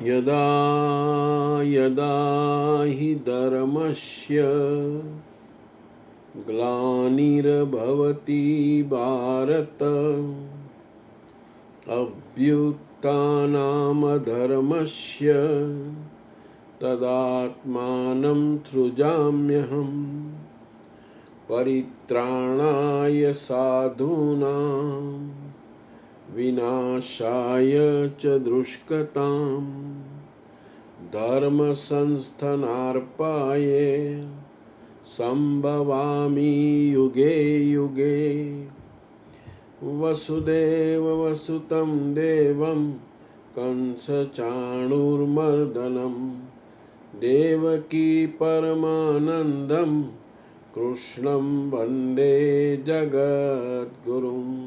यदा यदा हि धर्मस्य ग्लानिर्भवति भारत अभ्युत्थानमधर्मस्य तदात्मानं सृजाम्यहम् परित्राणाय साधूनां विनाशाय च दुष्कृतां धर्म संस्थानार्पाये संभवामि युगे युगे। वसुदेवसुतं देवं कंसचाणूरमर्दनं देवकी परमानन्दं कृष्णं वन्दे जगद्गुरुम्।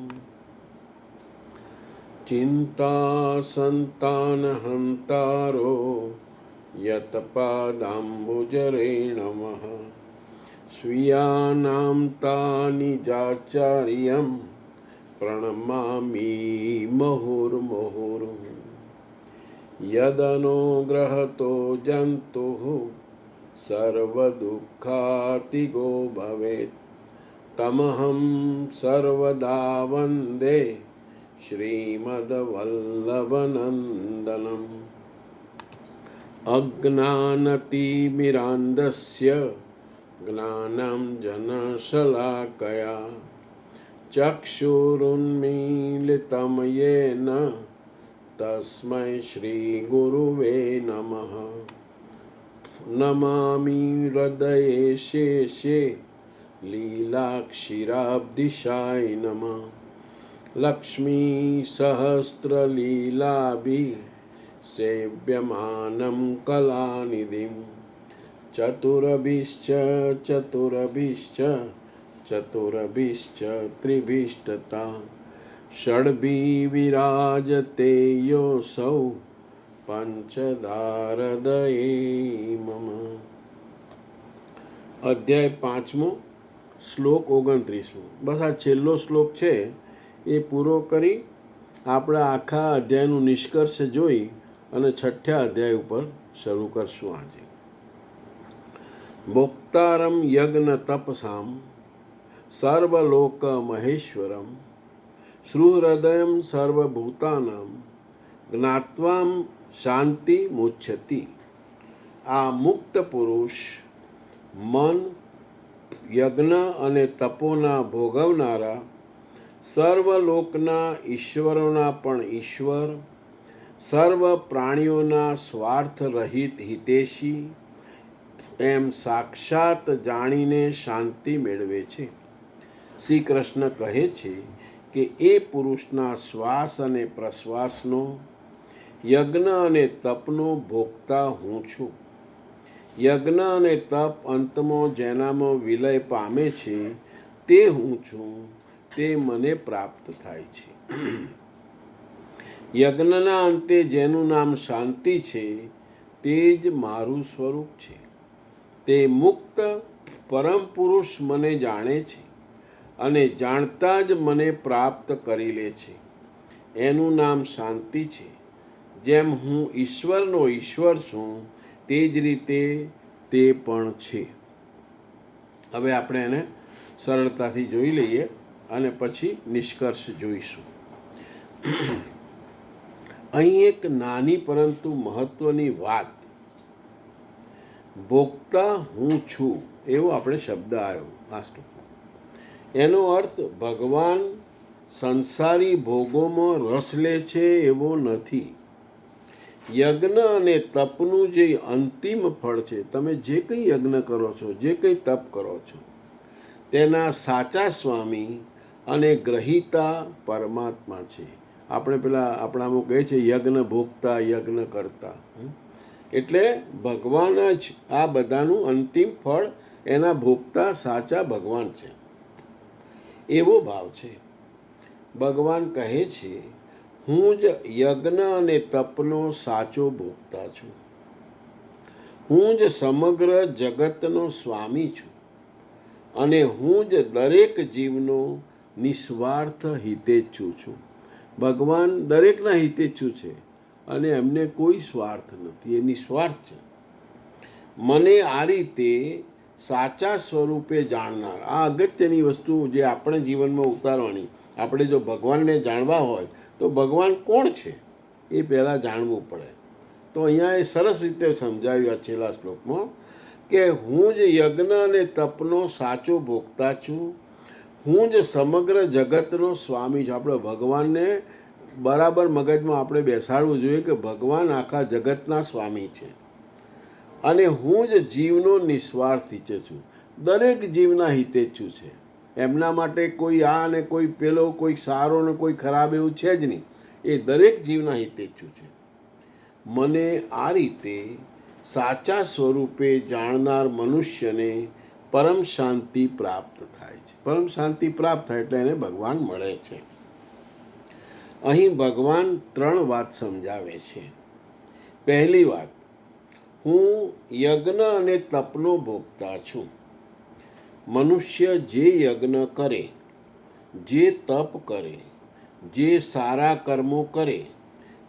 चिन्तासन्तानहन्तारो यत्पादाम्बुजरेणवः स्वीयानां तानि चाचार्यं प्रणमामि मुहुर्मुहुः। यदनुग्रहतो जन्तुः सर्वदुःखातिगो भवेत् तमहं सर्वदा वन्दे श्रीमद्वल्लभनन्दनम्। अज्ञानतिमिरान्धस्य ज्ञानं जनशलाकया चक्षुरुन्मीलितं येन तस्मै श्रीगुरुवे नमः। नमामि हृदये शेषे लीलाक्षीराब्धिशाय नमः। लक्ष्मीसहस्रलीलाभिः सेव्यमानं कलानिधिं चतुरभिश्च त्रिभिष्टता षड्भिः विराजते योऽसौ पंचदारदये मम। અધ્યાય 5મો શ્લોક 29મો। બસ આ છેલ્લો શ્લોક છે એ પૂરો કરી આપણા આખા અધ્યાયનું નિષ્કર્ષ જોઈ અને 6થા અધ્યાય ઉપર શરૂ કરશું આજે। ભોક્તારમ યજ્ઞ તપસામ સર્વલોક મહેશ્વરમ શ્રુહૃદયમ સર્વભૂતાનામ જ્ઞાત્વામ શાંતિ મુચ્છતિ। આ મુક્ત પુરુષ મન યજ્ઞ અને તપોના ભોગવનારા સર્વલોકના ઈશ્વરોના પણ ઈશ્વર સર્વ પ્રાણીઓના સ્વાર્થ રહિત હિતેશી એમ સાક્ષાત જાણીને શાંતિ મેળવે છે। શ્રી કૃષ્ણ કહે છે કે એ પુરુષના શ્વાસ અને પ્રશ્વાસનો યજ્ઞ અને તપનો ભોગતા હું છું। યજ્ઞ અને તપ અંતમાં જેનામાં વિલય પામે છે તે હું છું, તે મને પ્રાપ્ત થાય છે। યજ્ઞના અંતે જેનું નામ શાંતિ છે તે જ મારું સ્વરૂપ છે। તે મુક્ત પરમ પુરુષ મને જાણે છે અને જાણતા જ મને પ્રાપ્ત કરી લે છે, એનું નામ શાંતિ છે। જેમ હું ઈશ્વરનો ઈશ્વર છું તે જ રીતે તે પણ છે। હવે આપણે એને સરળતાથી જોઈ લઈએ અને પછી નિષ્કર્ષ જોઈશું। અહીં એક નાની પરંતુ મહત્વની વાત, ભોગતા હું છું એવો આપણે શબ્દ આવ્યો આ શ્લોકમાં। એનો અર્થ ભગવાન સંસારી ભોગોમાં રસ લે છે એવો નથી। યજ્ઞ અને તપનું જે અંતિમ ફળ છે, તમે જે કંઈ યજ્ઞ કરો છો, જે કંઈ તપ કરો છો, તેના સાચા સ્વામી અને ગ્રહિતા પરમાત્મા છે। આપણે પેલા આપણામાં કહે છે યજ્ઞ ભોગતા યજ્ઞ કરતા, એટલે ભગવાન જ આ બધાનું અંતિમ ફળ, એના ભોગતા સાચા ભગવાન છે એવો ભાવ છે। ભગવાન કહે છે હું જ યજ્ઞ અને તપનો સાચો ભોગતા છું। હું જ સમગ્ર જગતનો સ્વામી છું અને હું જ દરેક જીવનો નિસ્વાર્થ હિતેચ્છુ છું। ભગવાન દરેકના હિતેચ્છુ છે અને એમને કોઈ સ્વાર્થ નથી, એ નિસ્વાર્થ છે. મને આ રીતે સાચા સ્વરૂપે જાણનાર, આ અગત્યની વસ્તુ જે આપણે જીવનમાં ઉતારવાની. આપણે જો ભગવાનને જાણવા હોય તો ભગવાન કોણ છે એ પહેલાં જાણવું પડે. તો અહીંયા એ સરસ રીતે સમજાવ્યું છેલ્લા શ્લોકમાં કે હું જ યજ્ઞ અને તપનો સાચો ભોગતા છું, હું જ સમગ્ર જગતનો સ્વામી છું. આપણે ભગવાનને બરાબર મગજમાં આપણે બેસાડવું જોઈએ કે ભગવાન આખા જગતના સ્વામી છે અને હું જ જીવનો નિસ્વાર્થ ઈચ્છે છું. દરેક જીવના હિતેચ્છુ છે. એમના માટે કોઈ આ ને કોઈ પેલો, કોઈ સારો ને કોઈ ખરાબ એવું છે જ નહીં. એ દરેક જીવના હિતેચ્છુ છે. મને આ રીતે સાચા સ્વરૂપે જાણનાર મનુષ્યને પરમ શાંતિ પ્રાપ્ત થાય છે. પરમ શાંતિ પ્રાપ્ત થાય એટલે એને ભગવાન મળે છે. અહીં ભગવાન 3 વાત સમજાવે છે. પહેલી વાત, હું યજ્ઞ અને તપનો ભોગતા છું. મનુષ્ય જે યજ્ઞ કરે, જે તપ કરે, જે સારા કર્મો કરે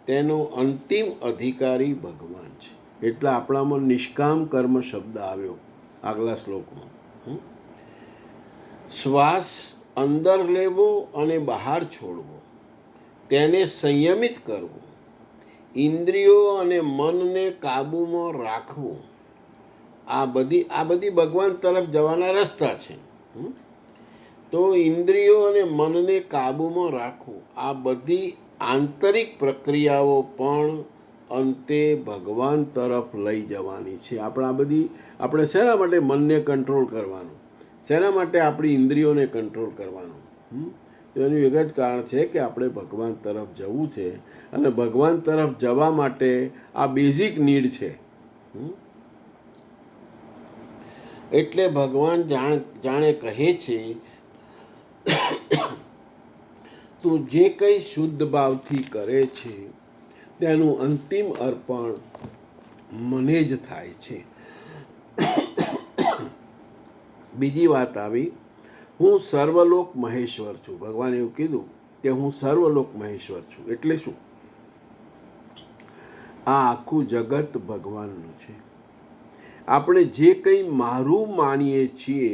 તેનો અંતિમ અધિકારી ભગવાન છે. એટલે આપણામાં નિષ્કામ કર્મ શબ્દ આવ્યો આગલા શ્લોકમાં. શ્વાસ અંદર લેવો અને બહાર છોડવો, તેને સંયમિત કરવું, ઇન્દ્રિયો અને મનને કાબૂમાં રાખવું, આ બધી ભગવાન તરફ જવાના રસ્તા છે. તો ઇન્દ્રિયો અને મનને કાબૂમાં રાખવું, આ બધી આંતરિક પ્રક્રિયાઓ પણ અંતે ભગવાન તરફ લઈ જવાની છે. આપણે શેના માટે મનને કંટ્રોલ કરવાનું, શેના માટે આપણી ઇન્દ્રિયોને કંટ્રોલ કરવાનું? એનું એક જ કારણ છે કે આપણે ભગવાન તરફ જવું છે અને ભગવાન તરફ જવા માટે આ બેઝિક નીડ છે. એટલે ભગવાન જાણે કહે છે, તું જે કંઈ શુદ્ધ ભાવથી કરે છે તેનું અંતિમ અર્પણ મને જ થાય છે. બીજી વાત આવી, હું સર્વલોક મહેશ્વર છું. ભગવાને એવું કીધું કે હું સર્વલોક મહેશ્વર છું. એટલે શું? આ આખું જગત ભગવાનનું છે. આપણે જે કંઈ મારું માનીએ છીએ,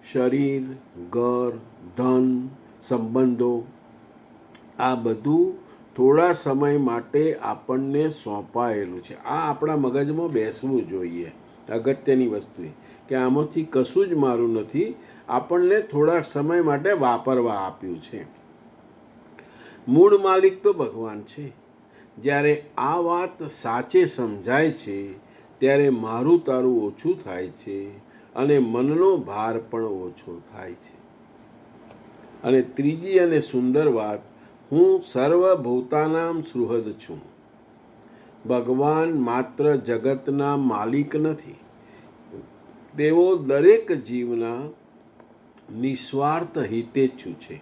શરીર, ઘર, ધન, સંબંધો, આ બધું થોડા સમય માટે આપણને સોંપાયેલું છે. આ આપણા મગજમાં બેસવું જોઈએ. અગત્યની વસ્તુ એ કે આમાંથી કશું જ મારું નથી, આપણને થોડા સમય માટે વાપરવા આપ્યું છે. મૂળ માલિક તો ભગવાન છે. જ્યારે આ વાત સાચે સમજાય છે ત્યારે મારું તારું ઓછું થાય છે અને મનનો ભાર પણ ઓછો થાય છે. અને ત્રીજી અને સુંદર વાત, હું સર્વભૂતાનામ સુહૃદ છું. ભગવાન માત્ર જગતના માલિક નથી, તેઓ દરેક જીવના નિસ્વાર્થ હિતેચ્છુ છે.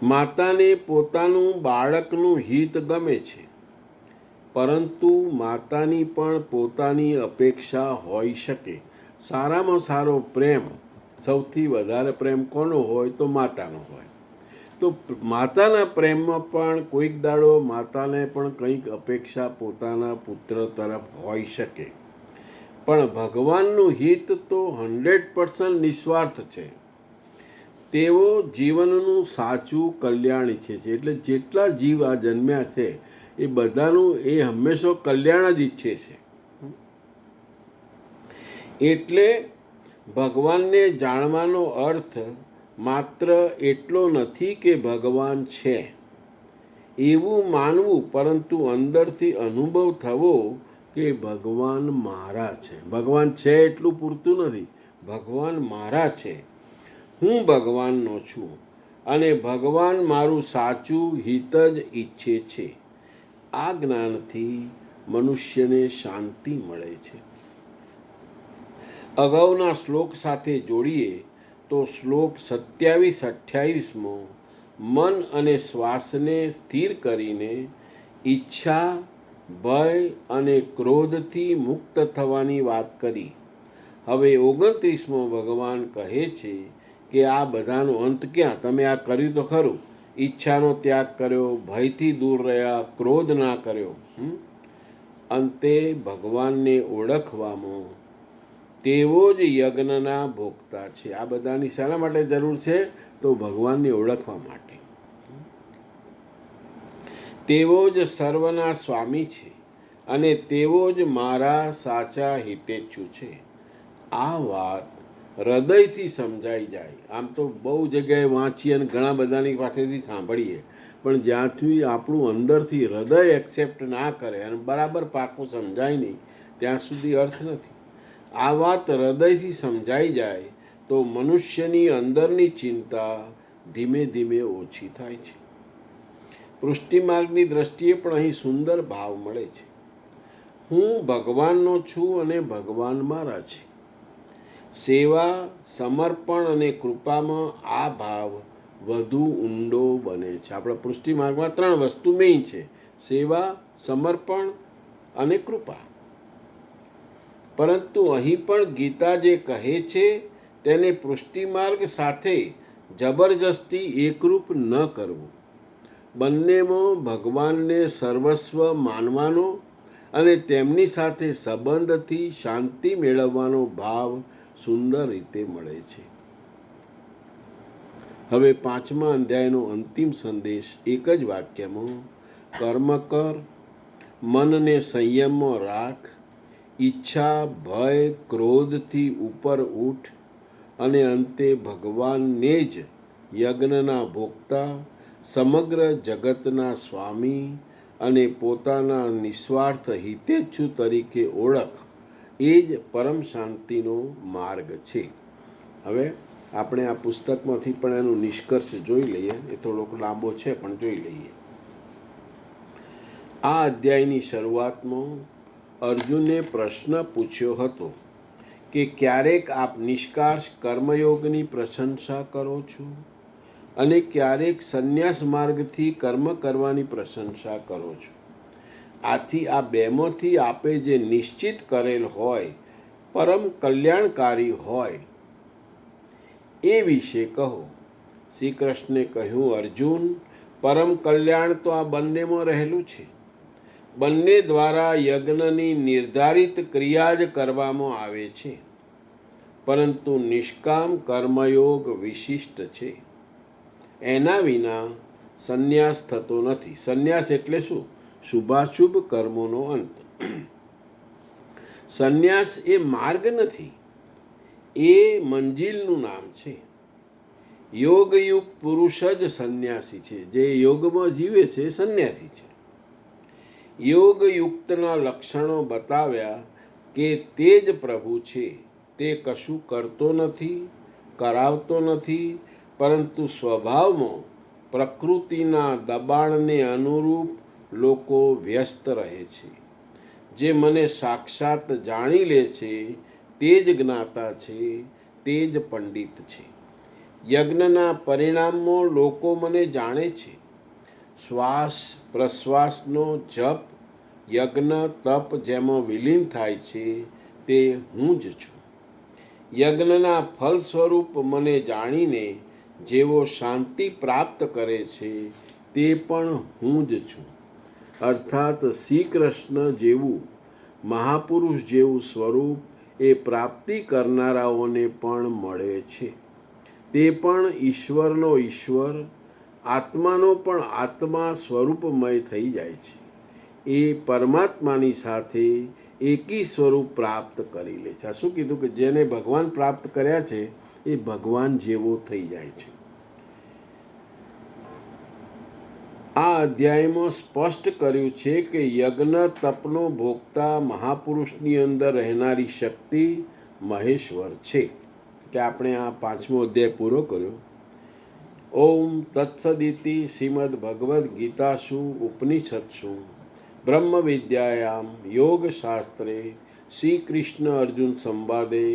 માતાને પોતાનું બાળકનું હિત ગમે છે, પરંતુ માતાની પણ પોતાની અપેક્ષા હોઈ શકે. સારામાં સારો પ્રેમ, સૌથી વધારે પ્રેમ કોનો હોય તો માતાનો હોય. તો માતાના પ્રેમમાં પણ કોઈક દાડો માતાને પણ કંઈક અપેક્ષા પોતાના પુત્ર તરફ હોઈ શકે. પણ ભગવાનનું હિત તો 100% નિસ્વાર્થ છે. તેઓ જીવનનું સાચું કલ્યાણ ઈચ્છે છે. એટલે જેટલા જીવ આ જન્મ્યા છે એ બધાનું એ હંમેશા કલ્યાણ જ ઈચ્છે છે. એટલે ભગવાનને જાણવાનો અર્થ માત્ર એટલો નથી કે ભગવાન છે એવું માનવું, પરંતુ અંદરથી અનુભવ થવો કે ભગવાન મારા છે. ભગવાન છે એટલું પૂરતું નથી, ભગવાન મારા છે. હું ભગવાનનો છું અને ભગવાન મારું સાચું હિત જ ઈચ્છે છે. આ જ્ઞાનથી મનુષ્યને શાંતિ મળે છે. અગાઉના શ્લોક સાથે જોડીએ તો શ્લોક 27-28માં મન અને શ્વાસને સ્થિર કરીને ઈચ્છા, ભય અને ક્રોધથી મુક્ત થવાની વાત કરી. હવે 29માં ભગવાન કહે છે કે આ બધાનો અંત ક્યાં? તમે આ કર્યું તો ખરું, ઈચ્છાનો ત્યાગ કર્યો, ભયથી દૂર રહ્યા, ક્રોધ ના કર્યો. અંતે ભગવાનને ઓળખવામાં તેઓ જ યજ્ઞના ભોગતા છે. આ બધાની શાના માટે જરૂર છે? તો ભગવાનને ઓળખવા માટે. તેઓ જ સર્વના સ્વામી છે અને તેઓ જ મારા સાચા હિતેચ્છુ છે. આ વાત હૃદયથી સમજાઈ જાય. આમ તો બહુ જગ્યાએ વાંચીએ અને ઘણા બધાની પાસેથી સાંભળીએ, પણ જ્યાંથી આપણું અંદરથી હૃદય એક્સેપ્ટ ના કરે અને બરાબર પાકું સમજાય નહીં, ત્યાં સુધી અર્થ નથી. આ વાત હૃદયથી સમજાઈ જાય તો મનુષ્યની અંદરની ચિંતા ધીમે ધીમે ઓછી થાય છે. પુષ્ટિમાર્ગની દ્રષ્ટિએ પણ અહીં સુંદર ભાવ મળે છે. હું ભગવાનનો છું અને ભગવાન મારા છે. સેવા, સમર્પણ અને કૃપામાં આ ભાવ વધુ ઊંડો બને છે. આપણા પુષ્ટિમાર્ગમાં 3 વસ્તુ મેઇન છે: સેવા, સમર્પણ અને કૃપા. પરંતુ અહીં પણ ગીતા જે કહે છે તેને પુષ્ટિમાર્ગ સાથે જબરજસ્તી એકરૂપ ન કરવું. બંનેમાં ભગવાનને સર્વસ્વ માનવાનો અને તેમની સાથે સંબંધથી શાંતિ મેળવવાનો ભાવ સુંદર રીતે મળે છે. હવે 5મા અધ્યાયનો અંતિમ સંદેશ એક જ વાક્યમાં: કર્મ કર, મનને સંયમમાં રાખ, ઈચ્છા, ભય, ક્રોધથી ઉપર ઉઠ અને અંતે ભગવાનને જ યજ્ઞના ભોગતા, સમગ્ર જગતના સ્વામી અને પોતાના નિસ્વાર્થ હિતેચ્છુ તરીકે ઓળખ. એ જ પરમ શાંતિનો માર્ગ છે. હવે આપણે આ પુસ્તકમાંથી પણ એનો નિષ્કર્ષ જોઈ લઈએ. એ થોડોક લાંબો છે પણ જોઈ લઈએ. આ અધ્યાયની શરૂઆતમાં અર્જુને પ્રશ્ન પૂછ્યો હતો કે ક્યારેક આપ નિષ્કાર્ષ કર્મયોગની પ્રશંસા કરો છો અને ક્યારેક સંન્યાસ માર્ગથી કર્મ કરવાની પ્રશંસા કરો છો. આથી આ બેમાંથી આપે જે નિશ્ચિત કરેલ હોય, પરમ કલ્યાણકારી હોય, એ વિશે કહો. શ્રી કૃષ્ણે કહ્યું: અર્જુન, પરમ કલ્યાણ તો આ બંનેમાં રહેલું છે. બંને દ્વારા યજ્ઞની નિર્ધારિત ક્રિયા જ કરવામાં આવે છે, પરંતુ નિષ્કામ કર્મયોગ વિશિષ્ટ છે. એના વિના સંન્યાસ થતો નથી. સંન્યાસ એટલે શું? શુભાશુભ કર્મોનો અંત. સંન્યાસ એ માર્ગ નથી, એ મંજિલનું નામ છે. યોગયુક્ત પુરુષ જ સંન્યાસી છે. જે યોગમાં જીવે છે એ સંન્યાસી છે. યોગયુક્તના લક્ષણો બતાવ્યા કે તે જ પ્રભુ છે. તે કશું કરતો નથી, કરાવતો નથી, પરંતુ સ્વભાવમાં પ્રકૃતિના દબાણને અનુરૂપ લોકો વ્યસ્ત રહે છે. જે મને સાક્ષાત જાણી લે છે તે જ જ્ઞાતા છે, તે જ પંડિત છે. યજ્ઞના પરિણામમાં લોકો મને જાણે છે. શ્વાસ પ્રશ્વાસનો જપ, યજ્ઞ, તપ જેમાં વિલીન થાય છે તે હું જ છું. યજ્ઞના ફળ સ્વરૂપ મને જાણીને જેવો શાંતિ પ્રાપ્ત કરે છે તે પણ હું જ છું. અર્થાત શ્રી કૃષ્ણ જેવું મહાપુરુષ જેવું સ્વરૂપ એ પ્રાપ્તિ કરનારાઓને પણ મળે છે. તે પણ ઈશ્વરનો ઈશ્વર, આત્માનો પણ આત્મા સ્વરૂપમય થઈ જાય છે. એ પરમાત્માની સાથે એકી સ્વરૂપ પ્રાપ્ત કરી લે છે. આ શું કીધું? કે જેને ભગવાન પ્રાપ્ત કર્યા છે એ ભગવાન જેવો થઈ જાય છે. આ અધ્યાયમાં સ્પષ્ટ કર્યું છે કે યજ્ઞ તપનો ભોગતા મહાપુરુષની અંદર રહેનારી શક્તિ મહેશ્વર છે. એટલે આપણે આ 5મો અધ્યાય પૂરો કર્યો. ઓમ તત્સદિતિ શ્રીમદ ભગવદ્ ગીતાસુ ઉપનિષત્સુ બ્રહ્મ વિદ્યાયામ યોગશાસ્ત્રે શ્રી કૃષ્ણ અર્જુન સંવાદે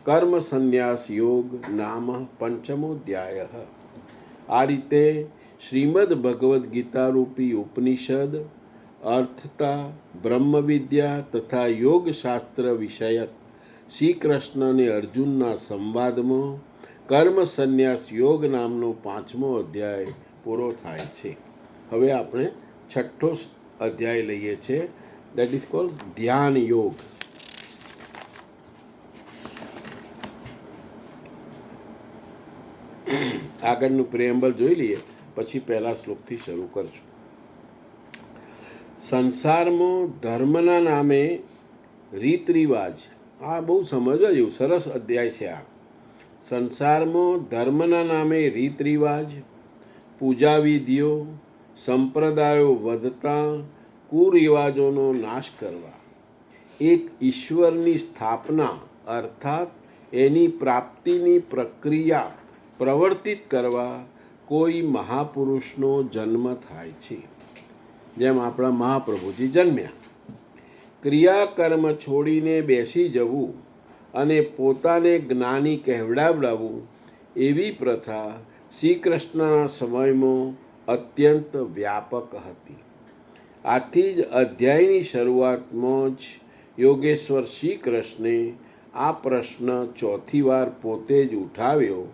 કર્મ સંન્યાસ યોગ નામ 5મોધ્યાય. આ રીતે શ્રીમદ ભગવદ્ ગીતા રૂપી ઉપનિષદ અર્થતા, બ્રહ્મ વિદ્યા તથા યોગશાસ્ત્ર વિષયક શ્રી કૃષ્ણ અને અર્જુનના સંવાદમાં કર્મ સંન્યાસ યોગ નામનો 5મો અધ્યાય પૂરો થાય છે. હવે આપણે 6ઠ્ઠો અધ્યાય લઈએ છીએ, દેટ ઇઝ કોલ્ડ ધ્યાન યોગ. આગળનું પ્રેમ્બલ જોઈ લઈએ, પછી પહેલા શ્લોકથી શરૂ કરશું. સંસારમાં ધર્મના નામે રીત રિવાજ, આ બહુ સમજવા જેવું સરસ અધ્યાય છે. આ સંસારમાં ધર્મના નામે રીત રિવાજ, પૂજા વિધિઓ, સંપ્રદાયો વધતા કુરિવાજોનો નાશ કરવા, એક ઈશ્વરની સ્થાપના અર્થાત એની પ્રાપ્તિની પ્રક્રિયા પ્રવર્તિત કરવા કોઈ મહાપુરુષનો જન્મ થાય છે. જેમ આપણા મહાપ્રભુજી જન્મ્યા. ક્રિયાકર્મ છોડીને બેસી જવું અને પોતાને જ્ઞાની કહેવડાવડાવવું, એવી પ્રથા શ્રી કૃષ્ણના સમયમાં અત્યંત વ્યાપક હતી. આથી જ અધ્યાયની શરૂઆતમાં જ યોગેશ્વર શ્રી કૃષ્ણે આ પ્રશ્ન ચોથી વાર પોતે જ ઉઠાવ્યો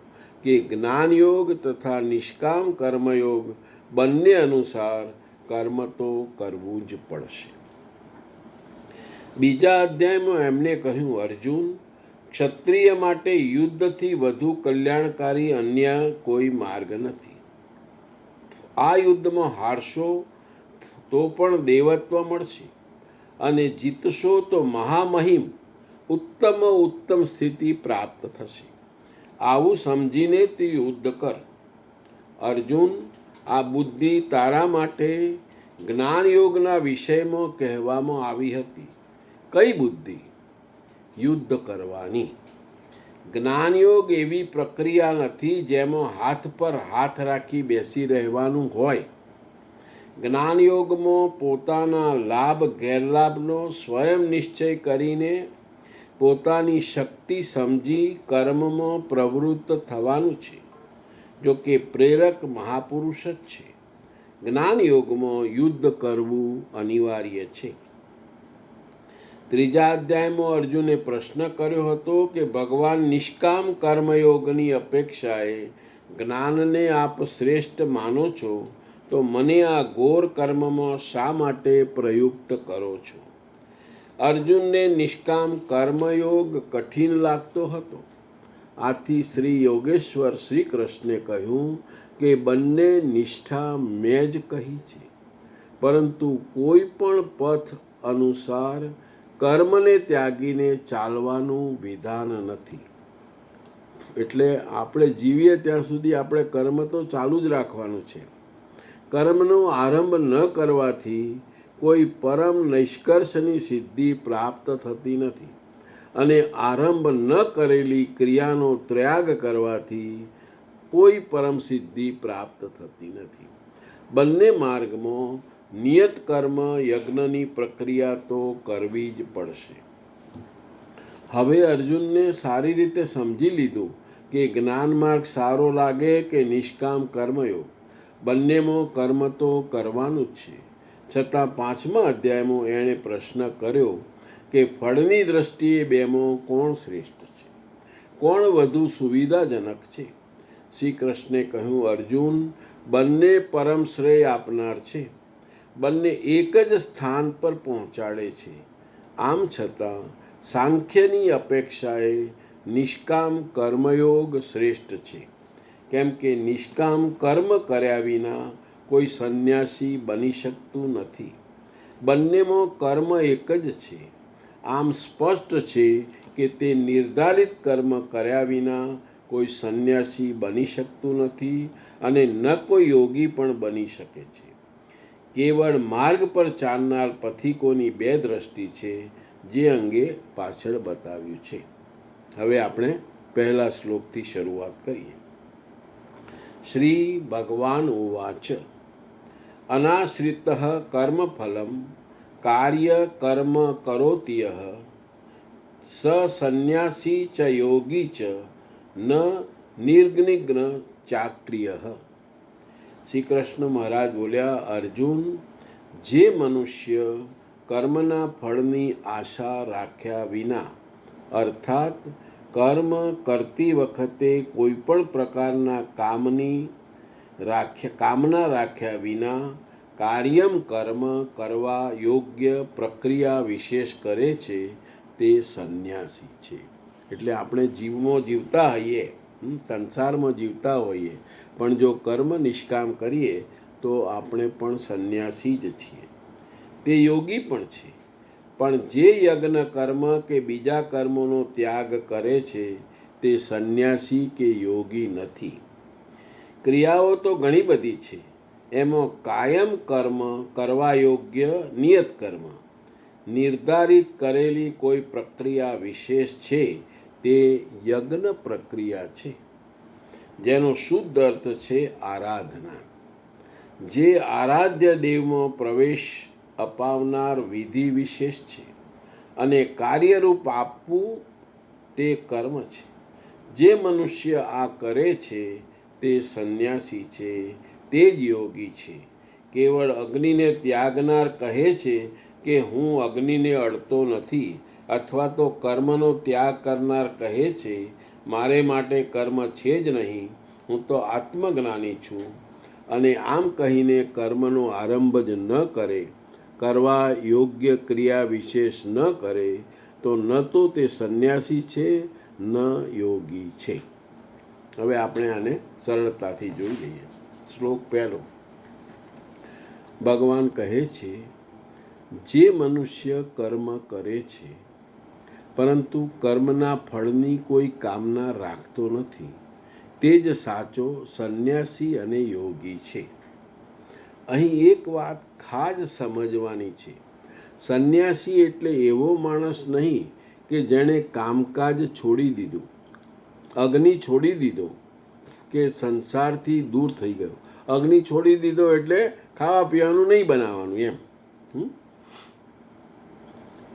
કે જ્ઞાનયોગ તથા નિષ્કામ કર્મયોગ બંને અનુસાર કર્મ તો કરવું જ પડશે. બીજા અધ્યાયમાં એમને કહ્યું, અર્જુન, ક્ષત્રિય માટે યુદ્ધથી વધુ કલ્યાણકારી અન્ય કોઈ માર્ગ નથી. આ યુદ્ધમાં હારશો તો પણ દેવત્વ મળશે અને જીતશો તો મહામહિમ ઉત્તમ સ્થિતિ પ્રાપ્ત થશે. આવું સમજીને તે યુદ્ધ કર. અર્જુન, આ બુદ્ધિ તારા માટે જ્ઞાનયોગના વિષયમાં કહેવામાં આવી હતી. કઈ બુદ્ધિ? યુદ્ધ કરવાની. જ્ઞાનયોગ એવી પ્રક્રિયા નથી જેમાં હાથ પર હાથ રાખી બેસી રહેવાનું હોય. જ્ઞાનયોગમાં પોતાના લાભ ગેરલાભનો સ્વયં નિશ્ચય કરીને પોતાની શક્તિ સમજી કર્મમાં પ્રવૃત્ત થવાનું છે. જો કે પ્રેરક મહાપુરુષ જ છે. જ્ઞાનયોગમાં યુદ્ધ કરવું અનિવાર્ય છે. ત્રીજા અધ્યાયમાં અર્જુને પ્રશ્ન કર્યો હતો કે ભગવાન નિષ્કામ કર્મયોગની અપેક્ષાએ જ્ઞાનને આપ શ્રેષ્ઠ માનો છો, તો મને આ ઘોર કર્મમાં શા માટે પ્રયુક્ત કરો છો? અર્જુનને નિષ્કામ કર્મયોગ કઠિન લાગતો હતો. આથી શ્રી યોગેશ્વર શ્રી કૃષ્ણે કહ્યું કે બંને નિષ્ઠા મેં જ કહી છે, પરંતુ કોઈ પણ પથ અનુસાર કર્મને ત્યાગીને ચાલવાનું વિધાન નથી. એટલે આપણે જીવીએ ત્યાં સુધી આપણે કર્મ તો ચાલુ જ રાખવાનું છે. કર્મનો આરંભ ન કરવાથી કોઈ પરમ નિષ્કર્ષની સિદ્ધિ પ્રાપ્ત થતી નથી અને આરંભ ન કરેલી ક્રિયાનો ત્યાગ કરવાથી કોઈ પરમ સિદ્ધિ પ્રાપ્ત થતી નથી. બંને માર્ગમાં નિયત કર્મ યજ્ઞની પ્રક્રિયા તો કરવી જ પડશે. હવે અર્જુનને સારી રીતે સમજી લીધું કે જ્ઞાન માર્ગ સારો લાગે કે નિષ્કામ કર્મયોગ, બંનેમાં કર્મ તો કરવાનું જ છે. છતાં 5મા અધ્યાયમાં એણે પ્રશ્ન કર્યો કે ફળની દ્રષ્ટિએ બેમાં કોણ શ્રેષ્ઠ છે, કોણ વધુ સુવિધાજનક છે? શ્રી કૃષ્ણે કહ્યું, અર્જુન, બંને પરમ શ્રેય આપનાર છે. બંને એક જ સ્થાન પર પહોંચાડે છે. આમ છતાં સાંખ્યની અપેક્ષાએ નિષ્કામ કર્મયોગ શ્રેષ્ઠ છે, કેમ કે નિષ્કામ કર્મ કર્યા વિના કોઈ સંન્યાસી બની શકતું નથી. બંનેમાં કર્મ એક જ છે. આમ સ્પષ્ટ છે કે તે નિર્ધારિત કર્મ કર્યા વિના કોઈ સંન્યાસી બની શકતું નથી અને ન કોઈ યોગી પણ બની શકે છે. કેવળ માર્ગ પર ચાલનાર પથિકોની બે દ્રષ્ટિ છે, જે અંગે પાછળ બતાવ્યું છે. હવે આપણે પહેલા શ્લોકથી શરૂઆત કરીએ. શ્રી ભગવાન ઉવાચ, અનાશ્રિતઃ કર્મફલમ કાર્ય કર્મ કરોત્યઃ સ સંન્યાસી ચ યોગી ચ ન નિર્નિગ્ન ચાક્રિયઃ. શ્રી કૃષ્ણ મહારાજ બોલ્યા, અર્જુન, જે મનુષ્ય કર્મના ફળની આશા રાખ્યા વિના અર્થાત કર્મ કરતી વખતે કોઈ પણ પ્રકારના કામની કામના રાખ્યા વિના કાર્યમ કર્મ કરવા યોગ્ય પ્રક્રિયા વિશેષ કરે છે તે સંન્યાસી છે. એટલે આપણે જીવમાં જીવતા હોઈએ, સંસારમાં જીવતા હોઈએ, પણ જો કર્મ નિષ્કામ કરીએ તો આપણે પણ સંન્યાસી જ છીએ. તે યોગી પણ છે, પણ જે યજ્ઞ કર્મ કે બીજા કર્મોનો ત્યાગ કરે છે તે સંન્યાસી કે યોગી નથી. ક્રિયાઓ તો ઘણી બધી છે. એમાં કાયમ કર્મ કરવા યોગ્ય નિયત કર્મ, નિર્ધારિત કરેલી કોઈ પ્રક્રિયા વિશેષ છે તે યજ્ઞ પ્રક્રિયા છે, જેનો શુદ્ધ અર્થ છે આરાધના. જે આરાધ્ય દેવમાં પ્રવેશ અપાવનાર વિધિ વિશેષ છે અને કાર્યરૂપ આપવું તે કર્મ છે. જે મનુષ્ય આ કરે છે તે સંન્યાસી છે, તે જ યોગી છે. કેવળ અગ્નિને ત્યાગનાર કહે છે કે હું અગ્નિને અડતો નથી, અથવા તો કર્મનો ત્યાગ કરનાર કહે છે મારે માટે કર્મ છે જ નહીં, હું તો આત્મજ્ઞાની છું, અને આમ કહીને કર્મનો આરંભ જ ન કરે, કરવા યોગ્ય ક્રિયા વિશેષ ન કરે, તો ન તો તે સંન્યાસી છે ન યોગી છે. હવે આપણે આને સરળતાથી જોઈ લઈએ. શ્લોક પહેલો. ભગવાન કહે છે, જે મનુષ્ય કર્મ કરે છે પરંતુ કર્મના ફળની કોઈ કામના રાખતો નથી, તે જ સાચો સંન્યાસી અને યોગી છે. અહીં એક વાત ખાસ સમજવાની છે. સંન્યાસી એટલે એવો માણસ નહીં કે જેણે કામકાજ છોડી દીધું, અગ્નિ છોડી દીધો કે સંસારથી દૂર થઈ ગયો. અગ્નિ છોડી દીધો એટલે ખાવા પીવાનું નહીં બનાવવાનું એમ.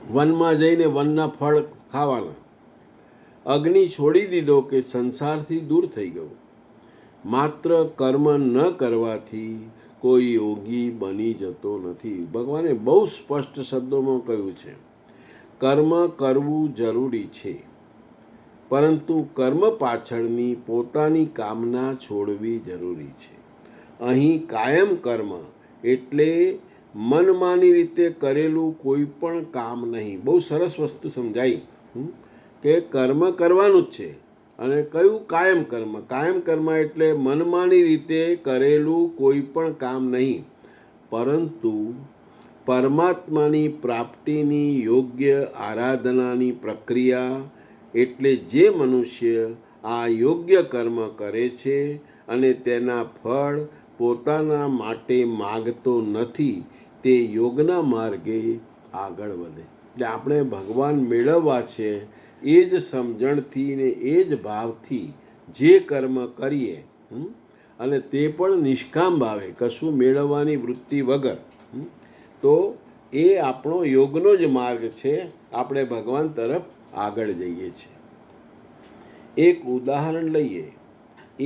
વનમાં જઈને વનના ફળ ખાવાના. અગ્નિ છોડી દીધો કે સંસારથી દૂર થઈ ગયો. માત્ર કર્મ ન કરવાથી કોઈ યોગી બની જતો નથી. ભગવાને બહુ સ્પષ્ટ શબ્દોમાં કહ્યું છે, કર્મ કરવું જરૂરી છે, પરંતુ કર્મ પાછળની પોતાની કામના છોડવી જરૂરી છે. અહીં કાયમ કર્મ એટલે મનમાની રીતે કરેલું કોઈ પણ કામ નહીં. બહુ સરસ વસ્તુ સમજાઈ કે કર્મ કરવાનું જ છે, અને કયું કાયમ કર્મ. કાયમ કર્મ એટલે મનમાની રીતે કરેલું કોઈ પણ કામ નહીં, પરંતુ પરમાત્માની પ્રાપ્તિની યોગ્ય આરાધનાની પ્રક્રિયા. એટલે જે મનુષ્ય આ યોગ્ય કર્મ કરે છે અને તેના ફળ પોતાના માટે માગતો નથી, તે યોગના માર્ગે આગળ વધે. એટલે આપણે ભગવાન મેળવવા છે એ જ સમજણથી ને એ જ ભાવથી જે કર્મ કરીએ, અને તે પણ નિષ્કામ ભાવે, કશું મેળવવાની વૃત્તિ વગર, તો એ આપણો યોગનો જ માર્ગ છે. આપણે ભગવાન તરફ આગળ જઈએ છીએ. એક ઉદાહરણ લઈએ.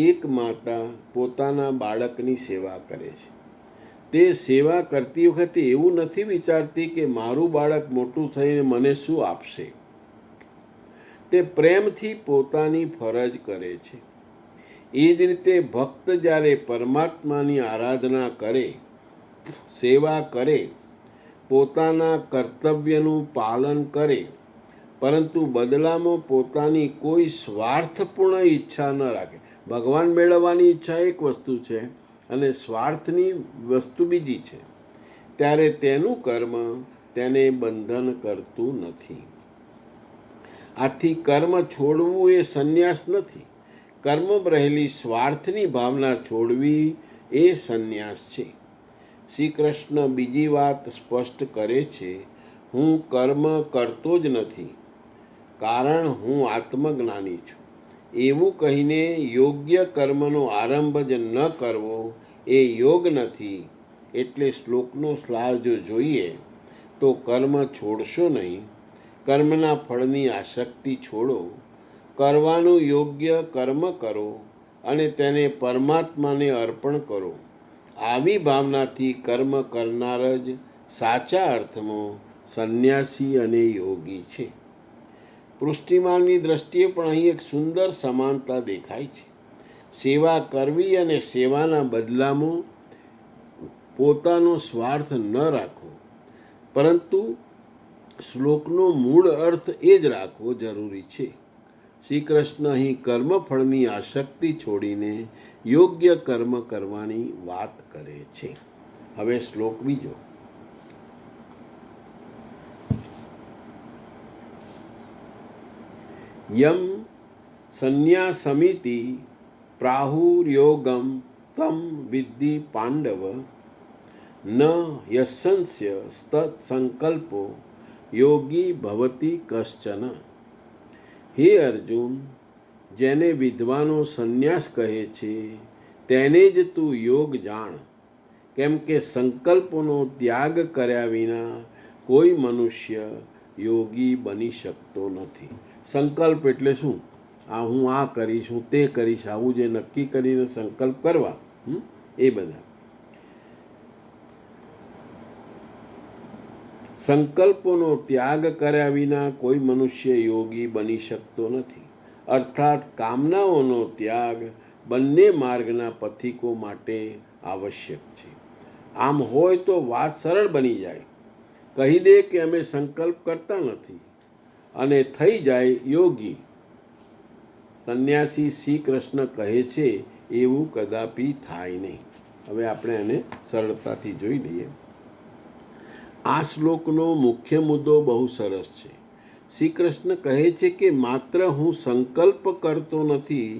એક માતા પોતાના બાળકની સેવા કરે છે. તે સેવા કરતી વખતે એવું નથી વિચારતી કે મારું બાળક મોટું થઈને મને શું આપશે. તે પ્રેમથી પોતાની ફરજ કરે છે. એ જ રીતે ભક્ત જ્યારે પરમાત્માની આરાધના કરે, સેવા કરે, પોતાના કર્તવ્યનું પાલન કરે, પરંતુ બદલામાં પોતાની કોઈ સ્વાર્થપૂર્ણ ઈચ્છા ન રાખે. ભગવાન મેળવવાની ઈચ્છા એક વસ્તુ છે અને સ્વાર્થની વસ્તુ બીજી છે, ત્યારે તેનું કર્મ તેને બંધન કરતું નથી. આથી કર્મ છોડવું એ સંન્યાસ નથી. કર્મમાં રહેલી સ્વાર્થની ભાવના છોડવી એ સંન્યાસ છે. શ્રી કૃષ્ણ બીજી વાત સ્પષ્ટ કરે છે, હું કર્મ કરતો જ નથી, કારણ હું આત્મજ્ઞાની છું. એવું કહીને યોગ્ય કર્મનો આરંભ જ ન કરવો એ યોગ નથી. એટલે શ્લોકનો સાર જો જોઈએ તો કર્મ છોડશો નહીં, કર્મના ફળની આસક્તિ છોડો, કરવાનું યોગ્ય કર્મ કરો અને તેને પરમાત્માને અર્પણ કરો. આવી ભાવનાથી કર્મ કરનાર જ સાચા અર્થમાં સંન્યાસી અને યોગી છે. પૃષ્ટિમાનની દ્રષ્ટિએ પણ અહીં એક સુંદર સમાનતા દેખાય છે. સેવા કરવી અને સેવાના બદલામાં પોતાનો સ્વાર્થ ન રાખવો, પરંતુ શ્લોકનો મૂળ અર્થ એ જ રાખવો જરૂરી છે. શ્રી કૃષ્ણ અહીં કર્મફળની આસક્તિ છોડીને યોગ્ય કર્મ કરવાની વાત કરે છે. હવે શ્લોક બીજો. યમ સંન્યાસમિતિ પ્રાહુર્યોગમ તમ વિદ્ધિ પાંડવ ન યશંસ્ય તત્સંકલ્પો યોગી ભવતી કશ્ચન. હે અર્જુન, જેને વિદ્વાનો સંન્યાસ કહે છે તેને જ તું યોગ જાણ, કેમ કે સંકલ્પોનો ત્યાગ કર્યા વિના કોઈ મનુષ્ય યોગી બની શકતો નથી. સંકલ્પ એટલે શું? હું આ કરીશ, હું તે કરીશ, આવું જે નક્કી કરીને સંકલ્પ કરવા, એ બધા સંકલ્પોનો ત્યાગ કર્યા વિના કોઈ મનુષ્ય યોગી બની શકતો નથી. અર્થાત કામનાઓનો ત્યાગ બંને માર્ગના પથિકો માટે આવશ્યક છે. આમ હોય તો વાત સરળ બની જાય. કહી દે કે અમે સંકલ્પ કરતા નથી અને થઈ જાય યોગી. સંન્યાસી શ્રી કૃષ્ણ કહે છે એવું કદાપી થાય નહીં. હવે આપણે એને સરળતાથી જોઈ લઈએ. આ શ્લોકનો મુખ્ય મુદ્દો બહુ સરસ છે. શ્રી કૃષ્ણ કહે છે કે માત્ર હું સંકલ્પ કરતો નથી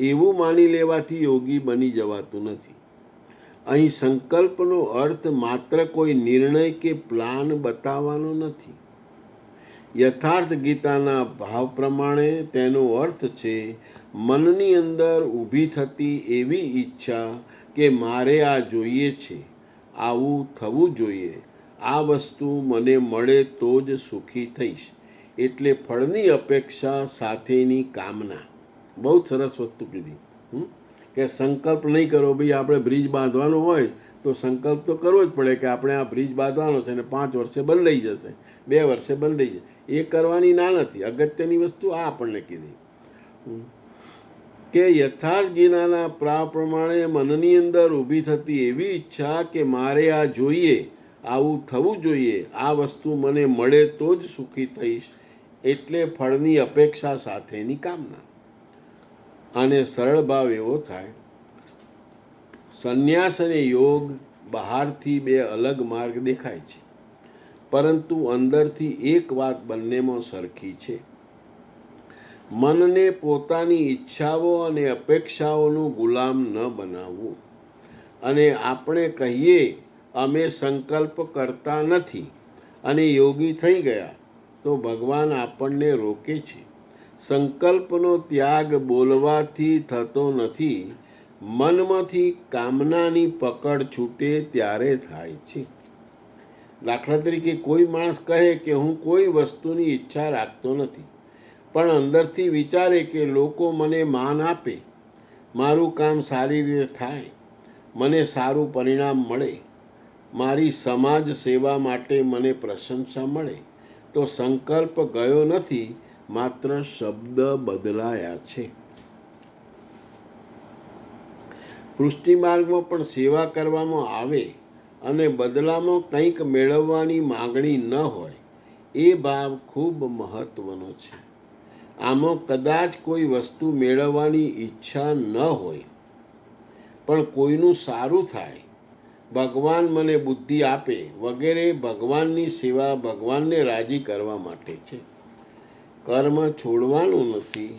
એવું માની લેવાથી યોગી બની જવાતું નથી. અહીં સંકલ્પનો અર્થ માત્ર કોઈ નિર્ણય કે પ્લાન બતાવવાનો નથી. યથાર્થ ગીતાના ભાવ પ્રમાણે તેનો અર્થ છે મનની અંદર ઊભી થતી એવી ઈચ્છા કે મારે આ જોઈએ છે, આવું થવું જોઈએ, આ વસ્તુ મને મળે તો જ સુખી થઈશ, એટલે ફળની અપેક્ષા સાથેની કામના. બહુ સરસ વસ્તુ કીધી કે સંકલ્પ નહીં કરો. ભાઈ આપણે બ્રિજ બાંધવાનો હોય તો સંકલ્પ તો કરવો જ પડે કે આપણે આ બ્રિજ બાંધવાનો છે અને 5 વર્ષે બંધાઈ જશે, 2 વર્ષે બંધાઈ જશે. એ કરવાની ના નથી. અગત્યની વસ્તુ આ આપણને કીધી કે યથાર્થ ગીતાના પ્રાવ પ્રમાણે મનની અંદર ઊભી થતી એવી ઈચ્છા કે મારે આ જોઈએ, આવું થવું જોઈએ, આ વસ્તુ મને મળે તો જ સુખી થઈશ, એટલે ફળની અપેક્ષા સાથેની કામના. અને સરળ ભાવ એવો થાય, સંન્યાસ અને યોગ બહારથી 2 અલગ માર્ગ દેખાય છે, પરંતુ અંદરથી એક વાત બંનેમાં સરખી છે. મનને પોતાની ઈચ્છાઓ અને અપેક્ષાઓનું ગુલામ ન બનાવવું. અને આપણે કહીએ અમે સંકલ્પ કરતા નથી અને યોગી થઈ ગયા, તો ભગવાન આપણને રોકે છે. સંકલ્પનો ત્યાગ બોલવાથી થતો નથી, મનમાંથી કામનાની પકડ છૂટે ત્યારે થાય છે. દાખલા તરીકે કોઈ માણસ કહે કે હું કોઈ વસ્તુની ઈચ્છા રાખતો નથી, પણ અંદરથી વિચારે કે લોકો મને માન આપે, મારું કામ સારી રીતે થાય, મને સારું પરિણામ મળે, મારી સમાજ સેવા માટે મને પ્રશંસા મળે, તો સંકલ્પ ગયો નથી, માત્ર શબ્દ બદલાયા છે. પૃષ્ટિ માર્ગમાં પણ સેવા કરવામાં આવે અને બદલામાં કંઈક મેળવવાની માગણી ન હોય, એ ભાવ ખૂબ મહત્વનો છે. આમાં કદાચ કોઈ વસ્તુ મેળવવાની ઈચ્છા ન હોય, પણ કોઈનું સારું થાય, ભગવાન મને બુદ્ધિ આપે વગેરે ભગવાનની સેવા ભગવાનને રાજી કરવા માટે છે. કર્મ છોડવાનું નથી,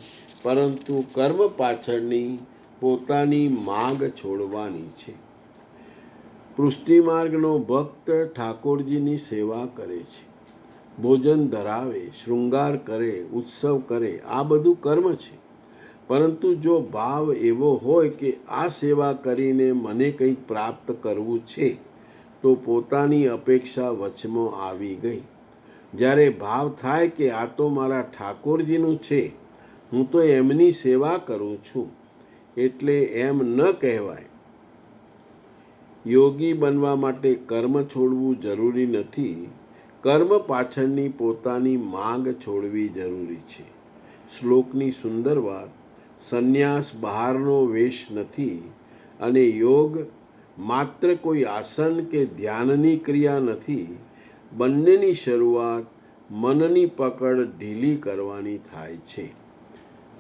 પરંતુ કર્મ પાછળની પોતાની માગ છોડવાની છે. પૃષ્ટિ માર્ગનો ભક્ત ઠાકોરજીની સેવા કરે છે, ભોજન ધરાવે, શૃંગાર કરે, ઉત્સવ કરે, આ બધું કર્મ છે. પરંતુ જો ભાવ એવો હોય કે આ સેવા કરીને મને કંઈક પ્રાપ્ત કરવું છે, તો પોતાની અપેક્ષા વચમાં આવી ગઈ. જ્યારે ભાવ થાય કે આ તો મારા ઠાકોરજીનું છે, હું તો એમની સેવા કરું છું, એટલે એમ ન કહેવાય. યોગી બનવા માટે કર્મ છોડવું જરૂરી નથી, કર્મ પાછળની પોતાની માંગ છોડવી જરૂરી છે. શ્લોકની સુંદર વાત, સંન્યાસ બહારનો વેશ નથી અને યોગ માત્ર કોઈ આસન કે ધ્યાનની ક્રિયા નથી. બંનેની શરૂઆત મનની પકડ ઢીલી કરવાની થાય છે.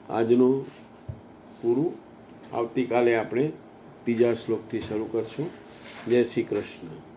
આજનું પૂરું. આવતીકાલે આપણે ત્રીજા શ્લોકથી શરૂ કરશું. જય શ્રી કૃષ્ણ.